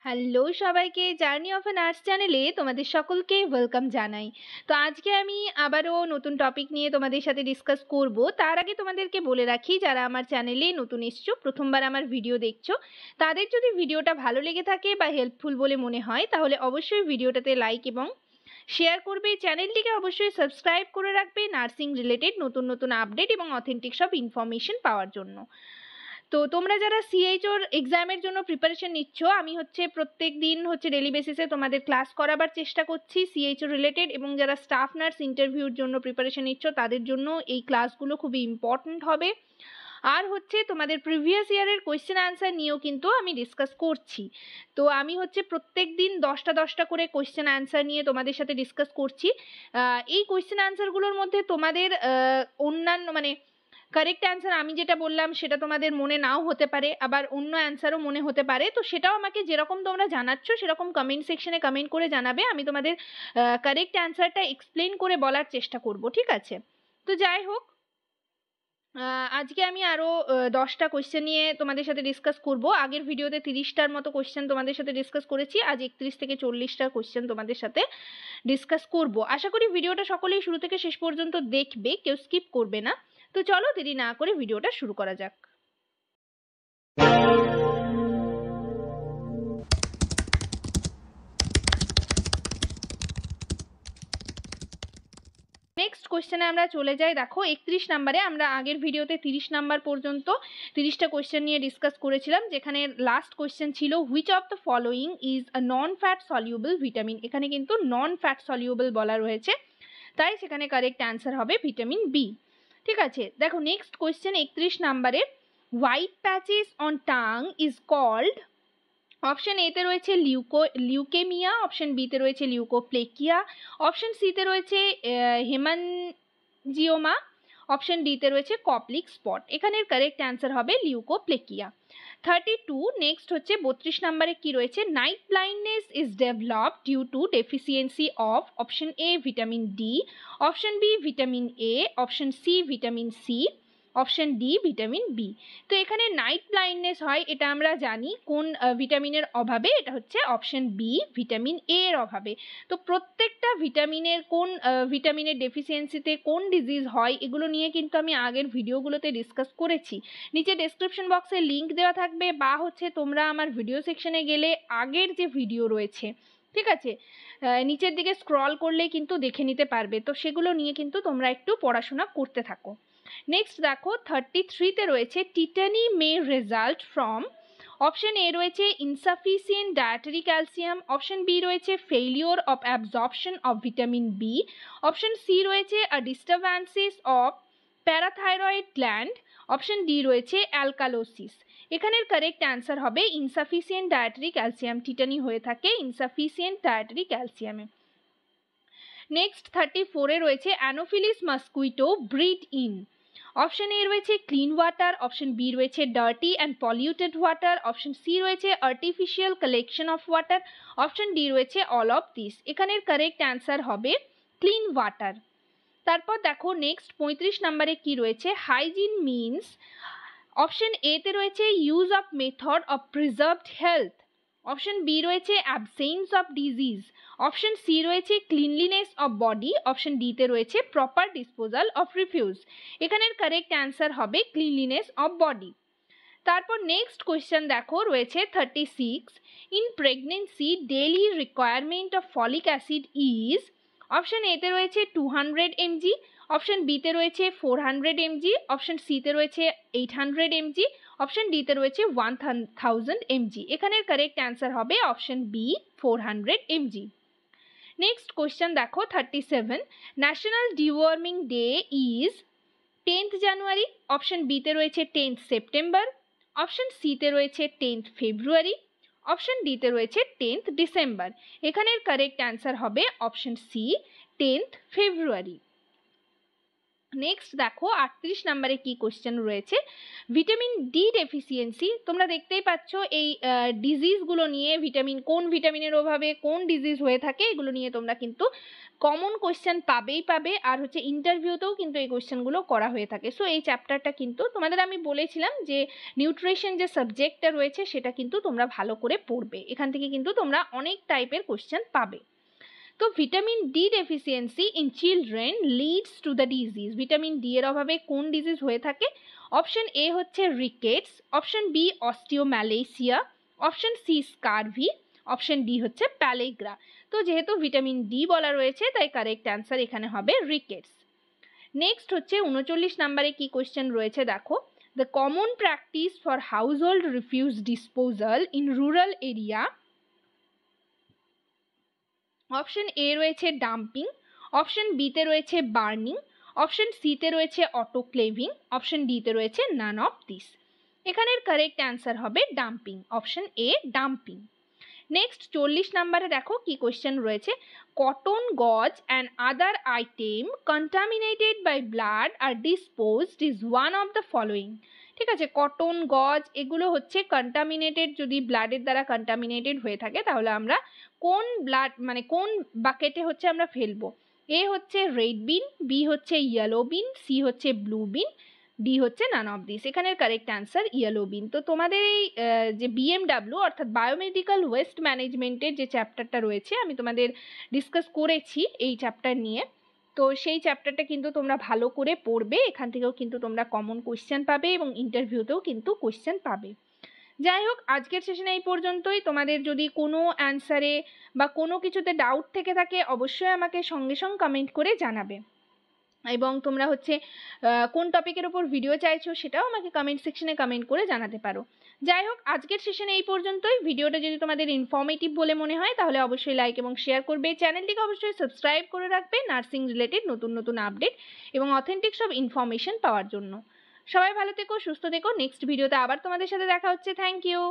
Hello সবাইকে, journey of an arts চ্যানেলে তোমাদের সকলকে ওয়েলকাম জানাই। তো আজকে আমি আবারও নতুন টপিক নিয়ে তোমাদের সাথে ডিসকাস করব। তার আগে তোমাদেরকে বলে রাখি, যারা আমার চ্যানেলে নতুন এসছো, প্রথমবার আমার ভিডিও দেখছো, তাদের যদি ভিডিওটা ভালো লেগে থাকে বা হেল্পফুল বলে মনে হয়, তাহলে অবশ্যই ভিডিওটাতে লাইক এবং শেয়ার করবে। চ্যানেলটিকে অবশ্যই সাবস্ক্রাইব করে রাখবে নার্সিং রিলেটেড নতুন নতুন আপডেট এবং অথেন্টিক সব ইনফরমেশন পাওয়ার জন্য। তো তোমরা যারা সিএইচওর এক্সামের জন্য প্রিপারেশন নিচ্ছ, আমি প্রত্যেক দিন ডেলি বেসিসে তোমাদের ক্লাস করাবার চেষ্টা করছি সিএইচও রিলেটেড, এবং যারা স্টাফ নার্স ইন্টারভিউর জন্য প্রিপারেশন নিচ্ছ তাদের জন্য এই ক্লাসগুলো খুবই ইম্পর্ট্যান্ট হবে। আর তোমাদের প্রিভিয়াস ইয়ারের কোয়েশ্চেন আনসার নিয়েও কিন্তু আমি ডিসকাস করছি। তো আমি প্রত্যেক দিন 10টা করে কোয়েশ্চেন আনসার নিয়ে তোমাদের সাথে ডিসকাস করছি। এই কোয়েশ্চেন আনসারগুলোর মধ্যে তোমাদের অন্যান্য কারেক্ট অ্যান্সার আমি যেটা বললাম সেটা তোমাদের মনে নাও হতে পারে, আবার অন্য অ্যান্সারও মনে হতে পারে। তো সেটাও আমাকে যেরকম তোমরা জানাচ্ছ সেরকম কমেন্ট সেকশনে কমেন্ট করে জানাবে, আমি তোমাদের কারেক্ট অ্যান্সারটা এক্সপ্লেন করে বলার চেষ্টা করব, ঠিক আছে? তো যাই হোক, আজকে আমি আরও 10টা কোয়েশ্চেন নিয়ে তোমাদের সাথে ডিসকাস করব। আগের ভিডিওতে 30টার মতো কোয়েশ্চেন তোমাদের সাথে ডিসকাস করেছি, আজ 31 থেকে 40টা কোয়েশ্চেন তোমাদের সাথে ডিসকাস করব। আশা করি ভিডিওটা সকলেই শুরু থেকে শেষ পর্যন্ত দেখবে, কেউ স্কিপ করবে না। তো চলো দেরি না করে ভিডিওটা শুরু করা যাক। নেক্সট কোয়েশ্চেনে আমরা চলে যাই। দেখো 31 নাম্বারে, আমরা আগের ভিডিওতে 30 নাম্বার পর্যন্ত 30টা কোয়েশ্চেন নিয়ে ডিসকাস করেছিলাম, যেখানে লাস্ট কোয়েশ্চেন ছিল which of the following is a non fat soluble vitamin. এখানে কিন্তু নন ফ্যাট সলিউবল বলা রয়েছে, তাই সেখানে কারেক্ট অ্যান্সার হবে ভিটামিন বি। ঠিক আছে, দেখো নেক্সট কোয়েশ্চেন 31 নাম্বারে, white patches on tongue is called. Option এতে রয়েছে লিউকেমিয়া, অপশন বিতে রয়েছে লিউকোপ্লেকিয়া, অপশন সিতে রয়েছে হেমানজিওমা, অপশন ডিতে রয়েছে কপলিক স্পট। এখানের কারেক্ট অ্যান্সার হবে লিউকোপ্লেকিয়া। 32 নেক্সট 32 নাম্বারে কি রয়েছে, night blindness is developed due to deficiency of option A vitamin D, option B vitamin A, option C vitamin C, option D vitamin B. তো এখানে night blindness হয় এটা আমরা জানি কোন ভিটামিনের অভাবে, এটা হচ্ছে অপশন বি ভিটামিন এ এর অভাবে। তো প্রত্যেকটা ভিটামিনের কোন ভিটামিনের ডেফিসিয়েন্সিতে কোন ডিজিজ হয় এগুলো নিয়ে কিন্তু আমি আগের ভিডিওগুলোতে ডিসকাস করেছি। নিচে ডেসক্রিপশন বক্সে লিঙ্ক দেওয়া থাকবে, বা তোমরা আমার ভিডিও সেকশনে গেলে আগের যে ভিডিও রয়েছে, ঠিক আছে, নিচের দিকে স্ক্রল করলেই কিন্তু দেখে নিতে পারবে। তো সেগুলো নিয়ে কিন্তু তোমরা একটু পড়াশোনা করতে থাকো। নেক্সট দেখো 33তে রয়েছে tetany may result from. Option a রয়েছে insufficient dietary calcium, option b রয়েছে failure of absorption of vitamin b, option c রয়েছে a disturbances of parathyroid gland, option d রয়েছে অ্যালকালোসিস। এখানের কারেক্ট অ্যান্সার হবে ইনসাফিসিয়েন্ট ডায়েটারি ক্যালসিয়াম। টিটানি হয়ে থাকে insufficient dietary ক্যালসিয়ামে। Next 34-এ রয়েছে anopheles mosquito breed in. Option a রয়েছে ক্লিন ওয়াটার, অপশন বি রয়েছে dirty and polluted water, option c রয়েছে artificial collection of water, option d রয়েছে অল অফ দিস। এখানের কারেক্ট অ্যান্সার হবে ক্লিন ওয়াটার। তারপর দেখো নেক্সট 35 নাম্বারে কি রয়েছে, হাইজিন মিনস। অপশন এতে রয়েছে use of method of preserved health, option b রয়েছে absence of disease, option c রয়েছে ক্লিনলিনেস অফ বডি, অপশন ডিতে রয়েছে প্রপার ডিসপোজাল অফ রিফিউজ। এখানের কারেক্ট অ্যান্সার হবে ক্লিনলিনেস অফ বডি। তারপর নেক্সট কোয়েশ্চেন দেখো রয়েছে 36, in pregnancy daily requirement of folic acid is. Option এতে রয়েছে 200 mg, অপশন বিতে রয়েছে 400 mg, অপশন সিতে রয়েছে 800 mg, অপশন ডিতে রয়েছে 1000 mg। এখানের কারেক্ট অ্যান্সার হবে option B 400 mg। Next question দেখো 37, national deworming day is 10th January, option বিতে রয়েছে 10th সেপ্টেম্বর, অপশন সিতে রয়েছে 10th ফেব্রুয়ারি, অপশন ডিতে রয়েছে 10th ডিসেম্বর। এখানের কারেক্ট অ্যান্সার হবে অপশন সি 10th ফেব্রুয়ারি। নেক্সট দেখো 38 নম্বরে কি কোশ্চেন রয়েছে, ভিটামিন ডি ডেফিসিয়েন্সি। তোমরা দেখতেই পাচ্ছ এই ডিজিজগুলো নিয়ে, কোন ভিটামিনের অভাবে কোন ডিজিজ হয়ে থাকে এগুলো নিয়ে তোমরা কিন্তু কমন কোশ্চেন পাবে, আর হচ্ছে ইন্টারভিউতেও কিন্তু এই কোশ্চেনগুলো করা হয়ে থাকে। সো এই চ্যাপ্টারটা কিন্তু তোমাদের আমি বলেছিলাম যে নিউট্রিশন যে সাবজেক্টটা রয়েছে সেটা কিন্তু তোমরা ভালো করে পড়বে, এখান থেকে কিন্তু তোমরা অনেক টাইপের কোশ্চেন পাবে। তো vitamin d deficiency in children leads to the disease, vitamin d এর অভাবে কোন ডিজিজ হয়ে থাকে? অপশন এ হচ্ছে rickets, option b osteomalacia, option c scurvy, option d হচ্ছে প্যালেগ্রা। তো যেহেতু ভিটামিন ডি বলা রয়েছে তাই কারেক্ট অ্যান্সার এখানে হবে রিকেটস। নেক্সট হচ্ছে 39 নম্বরে কি কোয়েশ্চেন রয়েছে দেখো, the common practice for household refuse disposal in rural area. Option a রয়েছে ডাম্পিং, অপশন বিতে রয়েছে বার্নিং, অপশন সিতে রয়েছে অটোক্লেভিং, অপশন ডিতে রয়েছে নান অফ দিস। এখানের কারেক্ট অ্যান্সার হবে dumping, option A dumping. Next 40 নম্বরে দেখো কি কোয়েশ্চেন রয়েছে, cotton gauze and other item contaminated by blood are disposed is one of the following. ঠিক আছে, কটন গজ এগুলো হচ্ছে কন্টামিনেটেড, যদি ব্লাডের দ্বারা কন্টামিনেটেড হয়ে থাকে তাহলে আমরা কোন কোন বাকেটে হচ্ছে আমরা ফেলবো? এ হচ্ছে রেড বিন, বি হচ্ছে ইয়েলো বিন, সি হচ্ছে ব্লু বিন, ডি হচ্ছে নান অফ দিস। এখানের কারেক্ট অ্যান্সার ইয়েলো বিন। তো তোমাদের এই যে বিএমডাব্লিউ অর্থাৎ বায়োমেডিক্যাল ওয়েস্ট ম্যানেজমেন্টের যে চ্যাপ্টারটা রয়েছে আমি তোমাদের ডিসকাস করেছি এই চ্যাপ্টার নিয়ে, তো সেই চ্যাপ্টারটা কিন্তু তোমরা ভালো করে পড়বে, এখান থেকেও কিন্তু তোমরা কমন কোয়েশ্চেন পাবে এবং ইন্টারভিউতেও কিন্তু কোয়েশ্চেন পাবে। যাই হোক, আজকের সেশনে এই পর্যন্তই। তোমাদের যদি কোনো অ্যান্সারে বা কোনো কিছুতে ডাউট থেকে থাকে অবশ্যই আমাকে সঙ্গে সঙ্গে কমেন্ট করে জানাবে, এবং তোমরা হচ্ছে কোন টপিকের ওপর ভিডিও চাইছো সেটাও আমাকে কমেন্ট সেকশনে কমেন্ট করে জানাতে পারো। যাই হোক, আজকের সেশনে এই পর্যন্তই। ভিডিওটা যদি তোমাদের ইনফর্মেটিভ বলে মনে হয় তাহলে অবশ্যই লাইক এবং শেয়ার করবে, চ্যানেলটিকে অবশ্যই সাবস্ক্রাইব করে রাখবে নার্সিং রিলেটেড নতুন নতুন আপডেট এবং অথেন্টিক সব ইনফরমেশন পাওয়ার জন্য। সবাই ভালো থেকো, সুস্থ থেকো। নেক্সট ভিডিওতে আবার তোমাদের সাথে দেখা হচ্ছে। Thank you.